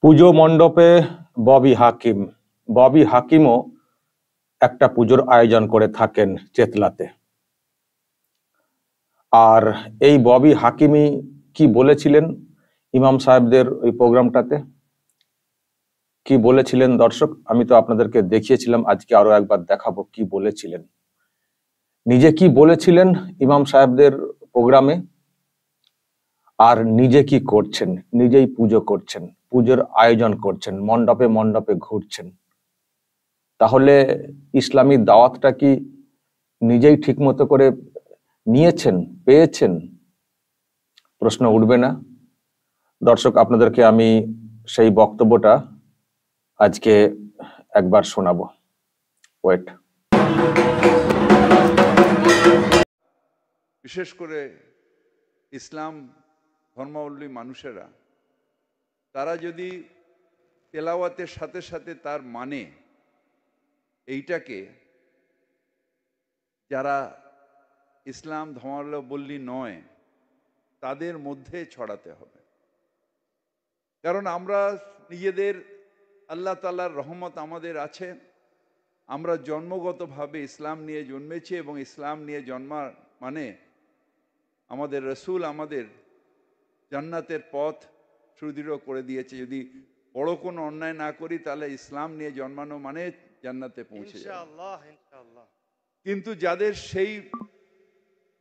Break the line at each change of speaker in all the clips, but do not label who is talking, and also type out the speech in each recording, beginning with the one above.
পুজো মণ্ডপে ববি হাকিমও একটা পুজোর আয়োজন করে থাকেন চেতলাতে। আর এই ববি হাকিমই কি বলেছিলেন ইমাম সাহেবদের ওই প্রোগ্রামটাতে, কি বলেছিলেন দর্শক? আমি তো আপনাদেরকে দেখিয়েছিলাম, আজকে আরো একবার দেখাবো কি বলেছিলেন। নিজে কি বলেছিলেন ইমাম সাহেবদের প্রোগ্রামে, আর নিজে কি করছেন। নিজেই পুজো করছেন, পুজোর আয়োজন করছেন, মণ্ডপে মণ্ডপে ঘুরছেন। তাহলে ইসলামী দাওয়াতটা কি নিজেই ঠিক মতো করে নিয়েছেন, পেয়েছেন? প্রশ্ন উঠবে না? দর্শক, আপনাদেরকে আমি সেই বক্তব্যটা আজকে একবার শোনাবো। ওয়েট।
বিশেষ করে ইসলাম ধর্মাবলম্বী মানুষেরা, তারা যদি তেলাওয়াতের সাথে সাথে তার মানে এইটাকে যারা ইসলাম ধর্মাবলম্বী নয় তাদের মধ্যে ছড়াতে হবে। কারণ আমরা নিজেদের, আল্লাহ তাআলার রহমত আমাদের আছে, আমরা জন্মগতভাবে ইসলাম নিয়ে জন্মেছি এবং ইসলাম নিয়ে জন্মার মানে আমাদের রসুল আমাদের জান্নাতের পথ সুদৃঢ় করে দিয়েছে। যদি বড় কোনো অন্যায় না করি তাহলে ইসলাম নিয়ে জন্মানো মানে জান্নাতে পৌঁছে যাবে ইনশাআল্লাহ। কিন্তু যাদের সেই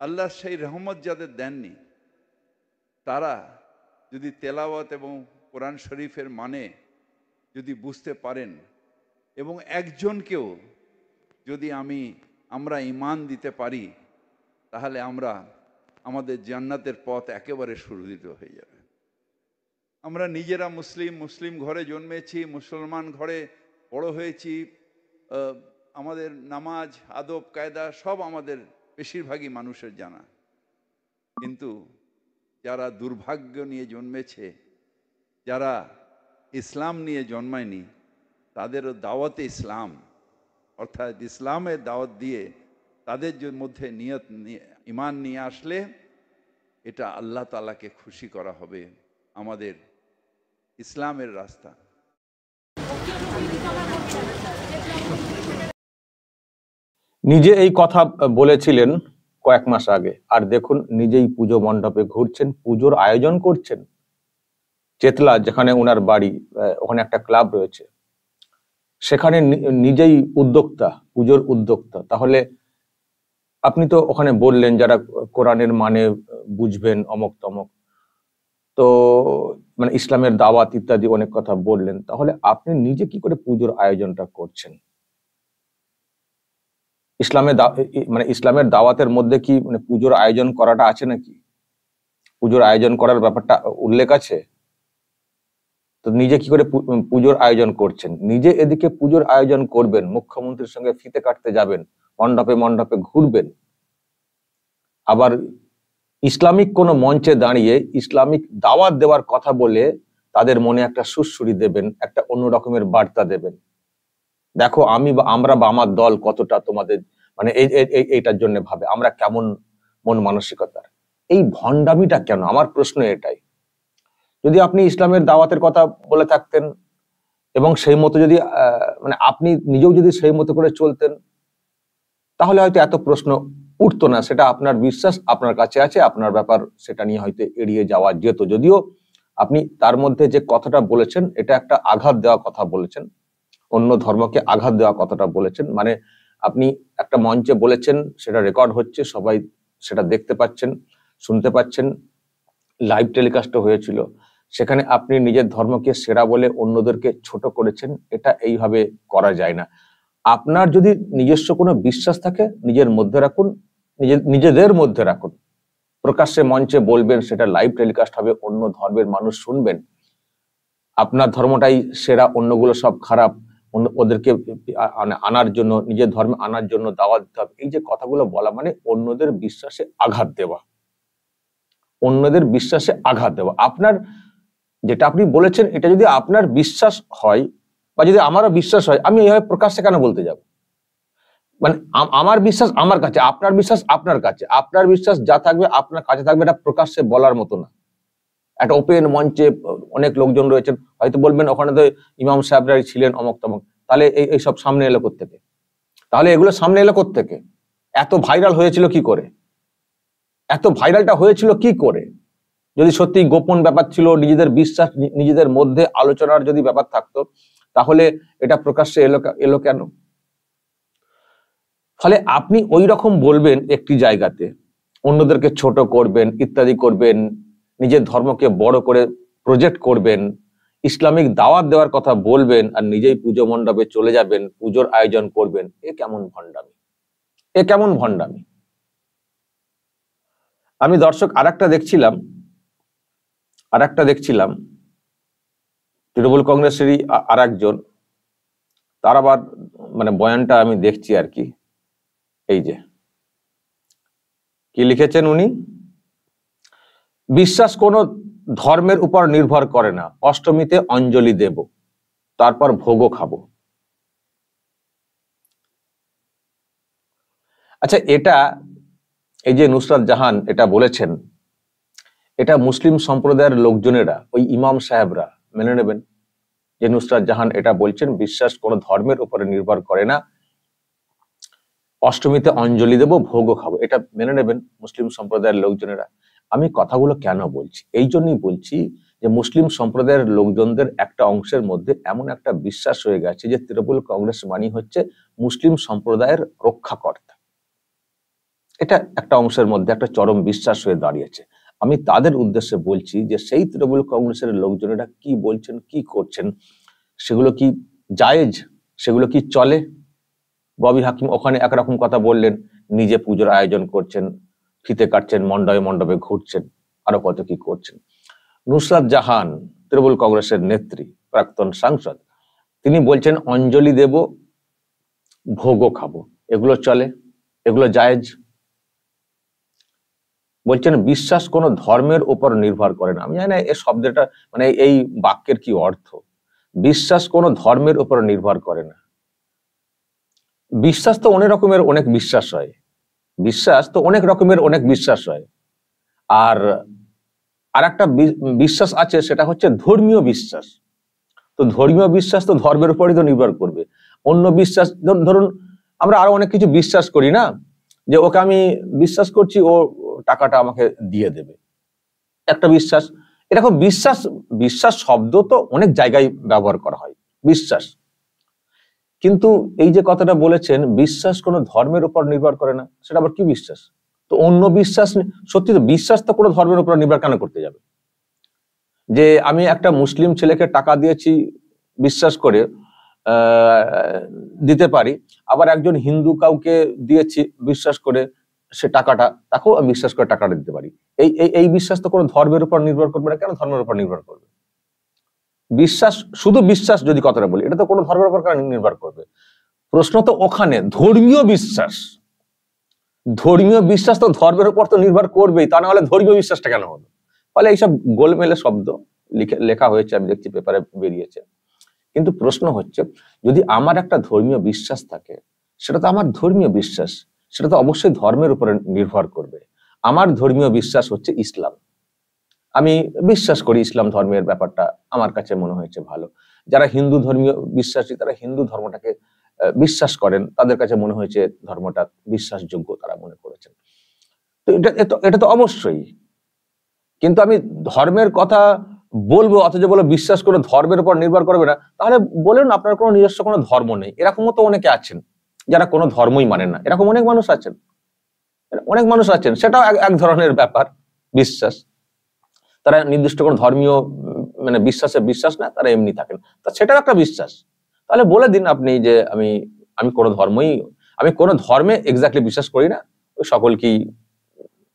আল্লাহ সেই রহমত যাদের দেননি, তারা যদি তেলাওয়াত এবং কোরআন শরীফের মানে যদি বুঝতে পারেন এবং একজনকেও যদি আমরা ঈমান দিতে পারি, তাহলে আমাদের জান্নাতের পথ একেবারে সুদৃঢ় হয়ে যাবে। আমরা নিজেরা মুসলিম ঘরে জন্মেছি, মুসলমান ঘরে বড় হয়েছি, আমাদের নামাজ আদব কায়দা সব আমাদের বেশিরভাগই মানুষের জানা। কিন্তু যারা দুর্ভাগ্য নিয়ে জন্মেছে, যারা ইসলাম নিয়ে জন্মায়নি, তাদেরও দাওয়াতে ইসলাম অর্থাৎ ইসলামের দাওয়াত দিয়ে তাদের মধ্যে ঈমান নিয়ে আসলে এটা আল্লাহ তাআলাকে খুশি করা হবে। আমাদের ইসলামের রাস্তা।
নিজে এই কথা বলেছিলেন কয়েক মাস আগে, আর দেখুন নিজেই পুজো মণ্ডপে ঘুরছেন, পুজোর আয়োজন করছেন। চেতলা, যেখানে ওনার বাড়ি, ওখানে একটা ক্লাব রয়েছে, সেখানে নিজেই উদ্যোক্তা, পুজোর উদ্যোক্তা। তাহলে আপনি তো ওখানে বললেন যারা কোরআনের মানে বুঝবেন, অমক তমক, তো মানে ইসলামের দাওয়াত ইত্যাদি অনেক কথা বললেন। তাহলে আপনি নিজে কি করে পুজোর আয়োজনটা করছেন? ইসলামের দাওয়াতের মধ্যে কি মানে পুজোর আয়োজন করাটা আছে নাকি? পুজোর আয়োজন করার ব্যাপারটা উল্লেখ আছে? তো নিজে কি করে পুজোর আয়োজন করছেন? নিজে এদিকে পুজোর আয়োজন করবেন, মুখ্যমন্ত্রীর সঙ্গে ফিতে কাটতে যাবেন, মণ্ডপে মণ্ডপে ঘুরবেন, আবার ইসলামিক কোনো মঞ্চে দাঁড়িয়ে ইসলামিক দাওয়াত দেওয়ার কথা বলে তাদের মনে একটা সুড়সুড়ি দেবেন, একটা অন্য রকমের বার্তা দেবেন। দেখো আমরা বা আমার দল কতটা তোমাদের মানে এইটার জন্য ভাবে, আমরা কেমন মন মানসিকতার। এই ভণ্ডামিটা কেন? আমার প্রশ্ন এটাই। যদি আপনি ইসলামের দাওয়াতের কথা বলে থাকতেন এবং সেই মতো যদি মানে আপনি নিজেও যদি সেই মতো করে চলতেন, তাহলে হয়তো এত প্রশ্ন উঠতো না। সেটা আপনার বিশ্বাস, আপনার কাছে আছে, আপনার ব্যাপার, সেটা নিয়ে হয়তো এড়িয়ে যাওয়া যেত। যদিও আপনি তার মধ্যে যে কথাটা বলেছেন, এটা একটা আঘাত দেওয়া কথা বলেছেন, অন্য ধর্মকে আঘাত দেওয়া কথাটা বলেছেন। মানে আপনি একটা মঞ্চে বলেছেন, সেটা রেকর্ড হচ্ছে, সবাই সেটা দেখতে পাচ্ছেন, শুনতে পাচ্ছেন, লাইভ টেলিকাস্টও হয়েছিল। সেখানে আপনি নিজের ধর্মকে সেরা বলে অন্যদেরকে ছোট করেছেন। এটা এইভাবে করা যায় না। আপনার যদি নিজস্ব কোনো বিশ্বাস থাকে, নিজের মধ্যে রাখুন, নিজেদের মধ্যে রাখুন, প্রকাশ্যে মঞ্চে বলবেন, সেটা লাইভ টেলিকাস্ট হবে, অন্য ধর্মের মানুষ শুনবেন। আপনার ধর্মটাই সেরা, অন্যগুলো সব খারাপ, ওদেরকে আনার জন্য, নিজের ধর্মে আনার জন্য দাওয়াত দিতে হবে, এই যে কথাগুলো বলা মানে অন্যদের বিশ্বাসে আঘাত দেওয়া, অন্যদের বিশ্বাসে আঘাত দেওয়া। আপনার যেটা আপনি বলেছেন, এটা যদি আপনার বিশ্বাস হয় বা যদি আমারও বিশ্বাস হয়, আমি এইভাবে প্রকাশ্যে কেন বলতে যাব? মানে আমার বিশ্বাস আমার কাছে, আপনার বিশ্বাস আপনার কাছে, আপনার বিশ্বাস যা থাকবে আপনার কাছে থাকবে, এটা প্রকাশ্যে বলার মতো না। একটা ওপেন মঞ্চে অনেক লোকজন রয়েছেন, হয়তো বলবেন ওখানে তো ইমাম সাহেবরাই ছিলেন অমক তমক, তাহলে এই সব সামনে এলো কোত্থেকে? তাহলে এগুলো সামনে এলো কোত্থেকে? এত ভাইরাল হয়েছিল কি করে? এত ভাইরালটা হয়েছিল কি করে? যদি সত্যি গোপন ব্যাপার ছিল, নিজেদের বিশ্বাস, নিজেদের মধ্যে আলোচনার যদি ব্যাপার থাকতো, তাহলে এটা প্রকাশ্যে এলো কেন? ফলে আপনি ওই রকম বলবেন একটি জায়গাতে, অন্যদেরকে ছোট করবেন, ইত্যাদি করবেন, নিজের ধর্মকে বড় করে প্রজেক্ট করবেন, ইসলামিক দাওয়াত দেওয়ার কথা বলবেন, আর নিজেই পুজো মণ্ডপে চলে যাবেন, পুজোর আয়োজন করবেন। এ কেমন ভণ্ডামি! এ কেমন ভণ্ডামি! আমি দর্শক আরেকটা দেখছিলাম তৃণমূল কংগ্রেসেরই আর একজন, তার আবার মানে বয়ানটা আমি দেখছি আর কি। এই যে কি লিখেছেন উনি, বিশ্বাস কোনো ধর্মের উপর নির্ভর করে না, অষ্টমীতে অঞ্জলি দেব, তারপর ভোগও খাবো। আচ্ছা, এটা এই যে নুসরাত জাহান এটা বলেছেন, এটা মুসলিম সম্প্রদায়ের লোকজনেরা, ওই ইমাম সাহেবরা মেনে নেবেন যে নুসরাত জাহান এটা বলছেন বিশ্বাস কোনো ধর্মের উপরে নির্ভর করে না, অষ্টমীতে অঞ্জলি দেব, ভোগও খাবো, এটা মেনে নেবেন মুসলিম সম্প্রদায়ের লোকজনেরা? আমি কথাগুলো কেন বলছি? এই জন্যই বলছি যে মুসলিম সম্প্রদায়ের লোকজনদের একটা অংশের মধ্যে এমন একটা বিশ্বাস হয়ে গেছে যে তৃণমূল কংগ্রেস মানে হচ্ছে মুসলিম সম্প্রদায়ের রক্ষাকর্তা। এটা একটা অংশের মধ্যে একটা চরম বিশ্বাস হয়ে দাঁড়িয়েছে। আমি তাদের উদ্দেশ্যে বলছি যে সেই তৃণমূল কংগ্রেসের লোকজনেরা কি বলছেন, কি করছেন, সেগুলো কি জায়েজ? সেগুলো কি চলে? ববি হাকিম ওখানে একরকম কথা বললেন, নিজে পুজোর আয়োজন করছেন, ফিতে কাটছেন, মণ্ডপে মণ্ডপে ঘুরছেন, আরো কত কি করছেন। নুসরাত জাহান তৃণমূল কংগ্রেসের নেত্রী, প্রাক্তন সাংসদ, তিনি বলছেন অঞ্জলি দেব, ভোগও খাবো, এগুলো চলে, এগুলো জায়েজ। বলছেন বিশ্বাস কোনো ধর্মের উপর নির্ভর করে না। আমি জানি না এই শব্দটা মানে এই বাক্যের কি অর্থ। বিশ্বাস কোনো ধর্মের উপর নির্ভর করে না। বিশ্বাস তো অনেক রকমের অনেক বিশ্বাস হয়, বিশ্বাস তো অনেক রকমের অনেক বিশ্বাস হয়। আর একটা বিশ্বাস আছে, সেটা হচ্ছে ধর্মীয় বিশ্বাস। তো ধর্মীয় বিশ্বাস তো ধর্মের উপরই তো নির্ভর করবে। অন্য বিশ্বাস ধরুন আমরা আরো অনেক কিছু বিশ্বাস করি না, যে ওকে আমি বিশ্বাস করছি ও টাকাটা আমাকে দিয়ে দেবে, একটা বিশ্বাস। এরকম বিশ্বাস, বিশ্বাস শব্দ তো অনেক জায়গায় ব্যবহার করা হয়, বিশ্বাস। কিন্তু এই যে কথাটা বলেছেন বিশ্বাস কোনো ধর্মের উপর নির্ভর করে না, সেটা আবার কি বিশ্বাস? তো অন্য বিশ্বাস, সত্যি তো বিশ্বাস তো কোনো ধর্মের উপর নির্ভর কেন করতে যাবে? যে আমি একটা মুসলিম ছেলেকে টাকা দিয়েছি বিশ্বাস করে দিতে পারি, আবার একজন হিন্দু কাউকে দিয়েছি বিশ্বাস করে, সে টাকাটা তাকেও আমি বিশ্বাস করে টাকাটা দিতে পারি। এই বিশ্বাস তো কোনো ধর্মের উপর নির্ভর করবে না। কেন ধর্মের উপর নির্ভর করবে? বিশ্বাস, শুধু বিশ্বাস যদি কথাটা বলি, এটা তো কোনো ধর্মের উপর কেন নির্ভর করবে? প্রশ্ন তো ওখানে ধর্মীয় বিশ্বাস। ধর্মীয় বিশ্বাস তো ধর্মের উপর তো নির্ভর করবেই, তা না হলে ধর্মীয় বিশ্বাসটা কেন হলো? ফলে এইসব গোলমেলে শব্দ লেখা হয়েছে, আমি দেখছি পেপারে বেরিয়েছে। কিন্তু প্রশ্ন হচ্ছে, যদি আমার একটা ধর্মীয় বিশ্বাস থাকে, সেটা তো আমার ধর্মীয় বিশ্বাস, সেটা তো অবশ্যই ধর্মের উপরে নির্ভর করবে। আমার ধর্মীয় বিশ্বাস হচ্ছে ইসলাম, আমি বিশ্বাস করি ইসলাম ধর্মের ব্যাপারটা আমার কাছে মনে হয়েছে ভালো। যারা হিন্দু ধর্মীয় বিশ্বাসী, তারা হিন্দু ধর্মটাকে বিশ্বাস করেন, তাদের কাছে মনে হয়েছে ধর্মটা বিশ্বাসযোগ্য, তারা মনে করেছেন। তো এটা তো অবশ্যই। কিন্তু আমি ধর্মের কথা বলবো অথচ বলে বিশ্বাস করে ধর্মের উপর নির্ভর করবে না, তাহলে বলেন আপনার কোনো নিজস্ব কোনো ধর্ম নেই। এরকমও তো অনেকে আছেন যারা কোনো ধর্মই মানেন না, এরকম অনেক মানুষ আছেন, অনেক মানুষ আছেন। সেটাও এক ধরনের ব্যাপার, বিশ্বাস। তারা নির্দিষ্ট কোনো ধর্মীয় মানে বিশ্বাস না, তারা এমনি থাকেন, তা সেটাও একটা বিশ্বাস। তাহলে বলে দিন আপনি যে আমি কোনো ধর্মে এক্স্যাক্টলি বিশ্বাস করি না, ওই সকলকেই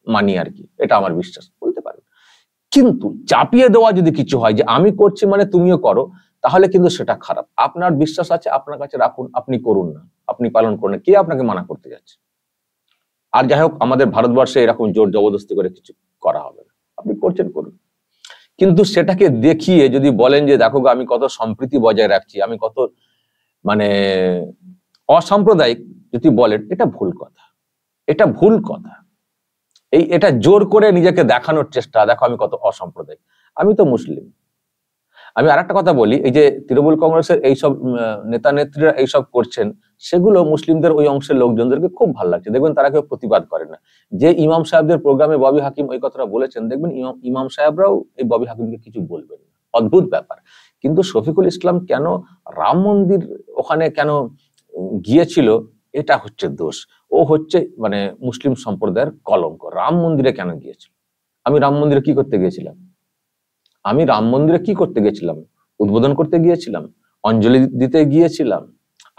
মানি আর কি, এটা আমার বিশ্বাস, বলতে পারেন। কিন্তু চাপিয়ে দেওয়া যদি কিছু হয় যে আমি করছি মানে তুমিও করো, তাহলে কিন্তু সেটা খারাপ। আপনার বিশ্বাস আছে, আপনার কাছে রাখুন, আপনি করুন না, আপনি পালন করুন না, কে আপনাকে মানা করতে যাচ্ছে? আর যাই হোক, আমাদের ভারতবর্ষে এরকম জোর জবরদস্তি করে কিছু করা হবে না, আপনি করছেন করুন। কিন্তু সেটাকে দেখিয়ে যদি বলেন যে দেখো আমি কত সম্প্রীতি বজায় রাখছি, আমি কত মানে অসাম্প্রদায়িক, যদি বলেন, এটা ভুল কথা, এটা ভুল কথা। এটা জোর করে নিজেকে দেখানোর চেষ্টা, দেখো আমি কত অসাম্প্রদায়িক। আমি তো মুসলিম। আমি আরেকটা কথা বলি, এই যে তৃণমূল কংগ্রেসের এইসব নেতা নেত্রীরা এইসব করছেন, সেগুলো মুসলিমদের ওই অংশের লোকজনদেরকে খুব ভালো লাগছে। দেখবেন তারা কেউ প্রতিবাদ করে না। যে ইমাম সাহেবদের প্রোগ্রামে ববি হাকিম ওই কথাটা বলেছেন, দেখবেন ইমাম সাহেবরাও এই ববি হাকিমকে কিছু বলবেন না। অদ্ভুত ব্যাপার। কিন্তু শফিকুল ইসলাম কেন রাম মন্দির ওখানে কেন গিয়েছিল, এটা হচ্ছে দোষ। ও হচ্ছে মানে মুসলিম সম্প্রদায়ের কলঙ্ক। রাম মন্দিরে কেন গিয়েছিল? আমি রাম মন্দিরে কি করতে গিয়েছিলাম? আমি রাম মন্দিরে কি করতে গেছিলাম? উদ্বোধন করতে গিয়েছিলাম, অঞ্জলি দিতে গিয়েছিলাম,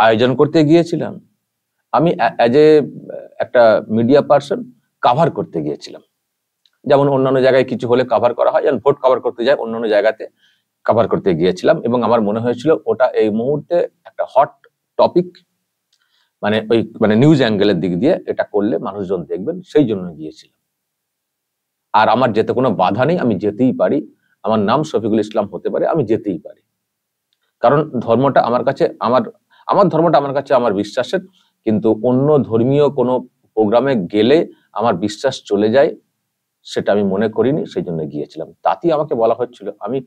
আয়োজন করতে গিয়েছিলাম। আমি অ্যাজ এ একটা মিডিয়া পার্সন কাভার করতে গিয়েছিলাম। যেমন অন্যান্য জায়গায় কিছু হলে কাভার করা হয়, যেমন ভোট কাভার করতে যায়, অন্যান্য জায়গাতে কাভার করতে গিয়েছিলাম। এবং আমার মনে হয়েছিল ওটা এই মুহূর্তে একটা হট টপিক, মানে নিউজ অ্যাঙ্গেলের দিক দিয়ে এটা করলে মানুষজন দেখবেন, সেই জন্য গিয়েছিলাম। আর আমার যেতে কোনো বাধা নেই, আমি যেতেই পারি। আমার নাম শফিকুল ইসলাম হতে পারে, আমি যেতেই পারি। কারণ ধর্মটা আমার কাছে আমার ধর্মটা আমার কাছে আমার বিশ্বাসের। কিন্তু অন্য ধর্মীয় কোনো প্রোগ্রামে গেলে আমার বিশ্বাস চলে যায়, সেটা আমি মনে করিনি, সেই জন্য গিয়েছিলাম। তাতেই আমাকে বলা হচ্ছিল আমি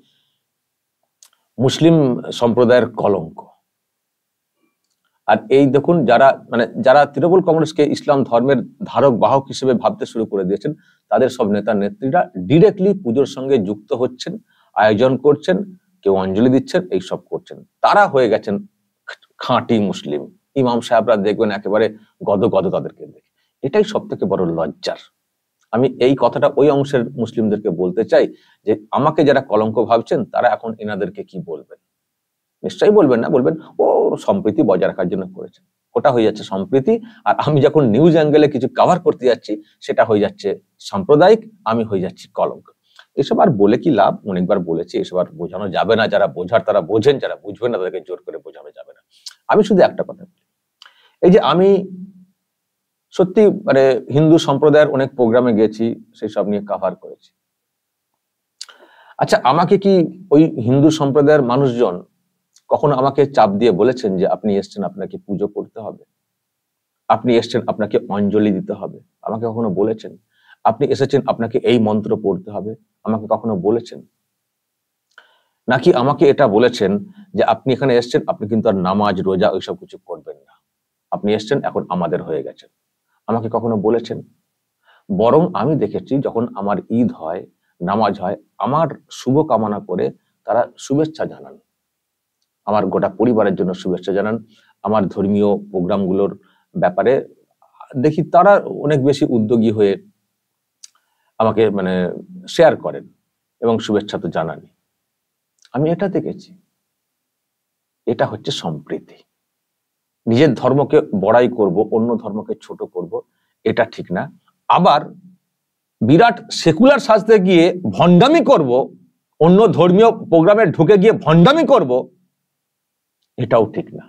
মুসলিম সম্প্রদায়ের কলঙ্ক। আর এই দেখুন, যারা তৃণমূল কংগ্রেসকে ইসলাম ধর্মের ধারক বাহক হিসেবে ভাবতে শুরু করে দিয়েছেন, তাদের সব নেতা নেত্রীরা ডিরেক্টলি পুজোর সঙ্গে যুক্ত হচ্ছেন, আয়োজন করছেন, কেউ অঞ্জলি দিচ্ছেন, এইসব করছেন। তারা হয়ে গেছেন খাঁটি মুসলিম। ইমাম সাহেবরা দেখবেন একেবারে গদগদ তাদেরকে দেখে। এটাই সব থেকে বড় লজ্জার। আমি এই কথাটা ওই অংশের মুসলিমদেরকে বলতে চাই যে আমাকে যারা কলঙ্ক ভাবছেন, তারা এখন এনাদেরকে কি বলবেন? নিশ্চয়ই বলবেন না, বলবেন ও সম্প্রীতি বজায় রাখার জন্য করেছে। ওটা হয়ে যাচ্ছে সম্প্রীতি। আর আমি যখন নিউজ অ্যাঙ্গেলে কিছু কভার করতে যাচ্ছি, সেটা হয়ে যাচ্ছে সাম্প্রদায়িক, আমি হয়ে যাচ্ছি কলঙ্ক। এসব আর বলে কি লাভ? অনেকবার বলেছি, এসব আর বোঝানো যাবে না। যারা বোঝার তারা বোঝেন, যারা বুঝবেন না তাদেরকে জোর করে বোঝানো যাবে না। আমি শুধু একটা কথা বলি, এই যে আমি সত্যি হিন্দু সম্প্রদায়ের অনেক প্রোগ্রামে গেছি, সেই সব নিয়ে কভার করেছি। আচ্ছা, আমাকে কি ওই হিন্দু সম্প্রদায়ের মানুষজন কখনো আমাকে চাপ দিয়ে বলেছেন যে আপনি এসছেন, আপনাকে পুজো করতে হবে, আপনি এসছেন, আপনাকে অঞ্জলি দিতে হবে? আমাকে কখনো বলেছেন? আপনি এসেছেন, আপনাকে এই মন্ত্র পড়তে হবে? আমাকে কখনো বলেছেন? নাকি আমাকে এটা বলেছেন যে আপনি এখানে এসছেন, আপনি কিন্তু আর নামাজ রোজা ওইসব কিছু করবেন না, আপনি এসছেন, এখন আমাদের হয়ে গেছেন? আমাকে কখনো বলেছেন? বরং আমি দেখেছি, যখন আমার ঈদ হয়, নামাজ হয়, আমার শুভ কামনা করে তারা শুভেচ্ছা জানান, আমার গোটা পরিবারের জন্য শুভেচ্ছা জানান। আমার ধর্মীয় প্রোগ্রামগুলোর ব্যাপারে দেখি তারা অনেক বেশি উদ্যোগী হয়ে আমাকে শেয়ার করেন এবং শুভেচ্ছা তো জানানি। আমি এটা দেখেছি। এটা হচ্ছে সম্প্রীতি। নিজের ধর্মকে বড়াই করব, অন্য ধর্মকে ছোট করব, এটা ঠিক না। আবার বিরাট সেকুলার সাজতে গিয়ে ভণ্ডামি করব, অন্য ধর্মীয় প্রোগ্রামে ঢুকে গিয়ে ভণ্ডামি করব, এটাও ঠিক না।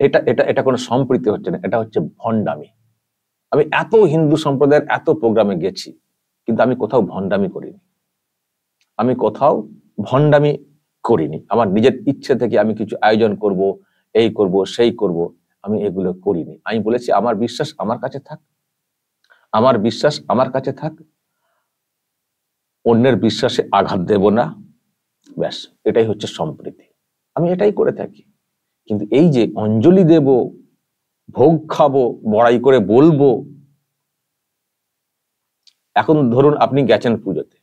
এটা এটা এটা কোনো সম্প্রীতি হচ্ছে না, এটা হচ্ছে ভণ্ডামি। আমি এত হিন্দু সম্প্রদায়ের এত প্রোগ্রামে গেছি, কিন্তু আমি কোথাও ভণ্ডামি করিনি। আমি কোথাও ভণ্ডামি করিনি। আমার নিজের ইচ্ছে থেকে আমি কিছু আয়োজন করব, এই করব, সেই করব, আমি এগুলো করিনি। আমি বলেছি আমার বিশ্বাস আমার কাছে থাক, আমার বিশ্বাস আমার কাছে থাক, অন্যের বিশ্বাসে আঘাত দেব না, ব্যাস। এটাই হচ্ছে সম্প্রীতি। আমি এটাই করে থাকি। কিন্তু এই যে অঞ্জলি দেব, ভোগ খাবো, বড়াই করে বলবো, এখন ধরুন আপনি গেছেন পুজোতে,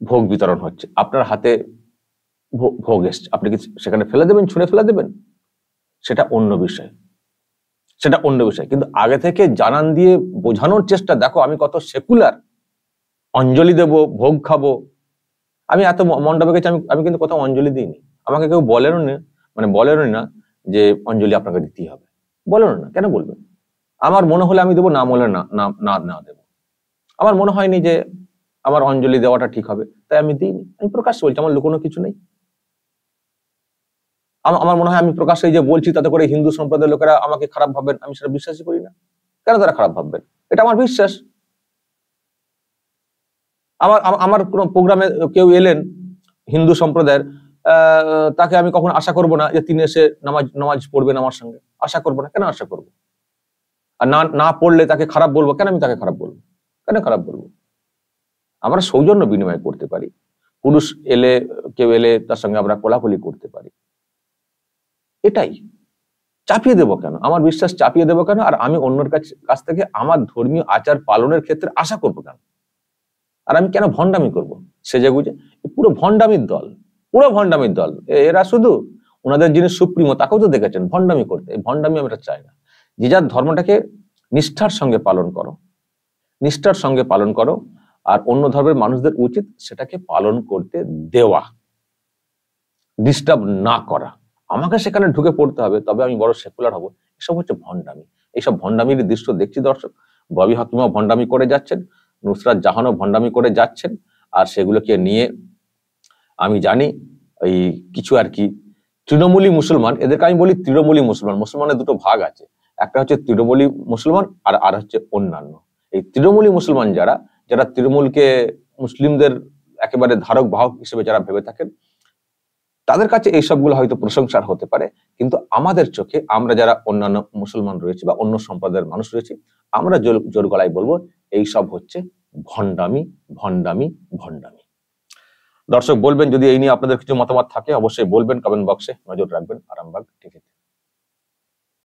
ভোগ বিতরণ হচ্ছে, আপনার হাতে ভোগ এসছে, আপনি কি সেখানে ফেলে দেবেন, ছুঁড়ে ফেলে দেবেন? সেটা অন্য বিষয়, সেটা অন্য বিষয়। কিন্তু আগে থেকে জানান দিয়ে বোঝানোর চেষ্টা, দেখো আমি কত সেকুলার, অঞ্জলি দেব, ভোগ খাবো। আমি এত মণ্ডপে গেছি, আমি কিন্তু কোথাও অঞ্জলি দিইনি। আমাকে কেউ বলেনও না, বলেনই না যে অঞ্জলি আপনাকে দিতেই হবে, বলেনও না। কেন বলবেন? আমার মনে হলে আমি দেবো, না বলে না দেবো। আমার মনে হয়নি যে আমার অঞ্জলি দেওয়াটা ঠিক হবে, তাই আমি দিইনি। আমি প্রকাশ্যে বলছি, আমার লুকোনো কিছু নেই। আমার মনে হয় আমি প্রকাশ্যে যে বলছি, তাতে করে হিন্দু সম্প্রদায়ের লোকেরা আমাকে খারাপ ভাববেন, আমি সেটা বিশ্বাসই করি না। কেন তারা খারাপ ভাববেন? এটা আমার বিশ্বাস। আমার কোন প্রোগ্রামে কেউ এলেন হিন্দু সম্প্রদায়ের, তাকে আমি কখনো আশা করব না যে তিনি এসে নামাজ পড়বেন আমার সঙ্গে। আশা করবো না। কেন আশা করবো? আর না পড়লে তাকে খারাপ বলবো কেন? আমি তাকে খারাপ বলবো কেন? খারাপ বলবো? আমরা সৌজন্য বিনিময় করতে পারি। পুরুষ এলে, কেউ এলে তার সঙ্গে আমরা কোলাকুলি করতে পারি। এটাই চাপিয়ে দেবো কেন? আমার বিশ্বাস চাপিয়ে দেবো কেন? আর আমি অন্যের কাছ থেকে আমার ধর্মীয় আচার পালনের ক্ষেত্রে আশা করবো কেন? আর আমি কেন ভণ্ডামি করব সেজে গুজে? পুরো ভণ্ডামির দল, পুরো ভণ্ডামির দল। এরা শুধু ওনাদের যিনি সুপ্রিমো তাকেও তো দেখেছেন ভণ্ডামি করতে। এই ভণ্ডামি আমরা চাই না। যে যার ধর্মটাকে নিষ্ঠার সঙ্গে পালন করো, নিষ্ঠার সঙ্গে পালন করো, আর অন্য ধর্মের মানুষদের উচিত সেটাকে পালন করতে দেওয়া, ডিস্টার্ব না করা। আমাকে সেখানে ঢুকে পড়তে হবে তবে আমি বড় সেকুলার হব, এসব হচ্ছে ভণ্ডামি। এইসব ভণ্ডামির দৃশ্য দেখছি দর্শক। ববি হাকিমও ভণ্ডামি করে যাচ্ছেন, নুসরাত জাহানও ভণ্ডামি করে যাচ্ছেন। আর সেগুলোকে নিয়ে আমি জানি এই কিছু আর কি তৃণমূলী মুসলমান, এদেরকে আমি বলি তৃণমূলী মুসলমান। মুসলমানের দুটো ভাগ আছে, একটা হচ্ছে তৃণমূলী মুসলমান আর হচ্ছে অন্যান্য। এই তৃণমূলী মুসলমান যারা যারা তৃণমূলকে মুসলিমদের একেবারে ধারক বাহক হিসেবে যারা ভেবে থাকেন, তাদের কাছে এইসবগুলো হয়তো প্রশংসার হতে পারে, কিন্তু আমাদের চোখে আমরা যারা অন্যান্য মুসলমান রয়েছে বা অন্য সম্প্রদায়ের মানুষ রয়েছে, আমরা জোর গলায় বলবো এইসব হচ্ছে ভণ্ডামি, ভণ্ডামি, ভণ্ডামি। দর্শক বলবেন যদি এই নিয়ে আপনাদের কিছু মতামত থাকে, অবশ্যই বলবেন কমেন্ট বক্সে, নজর রাখবেন আরামবাগ টিভিতে।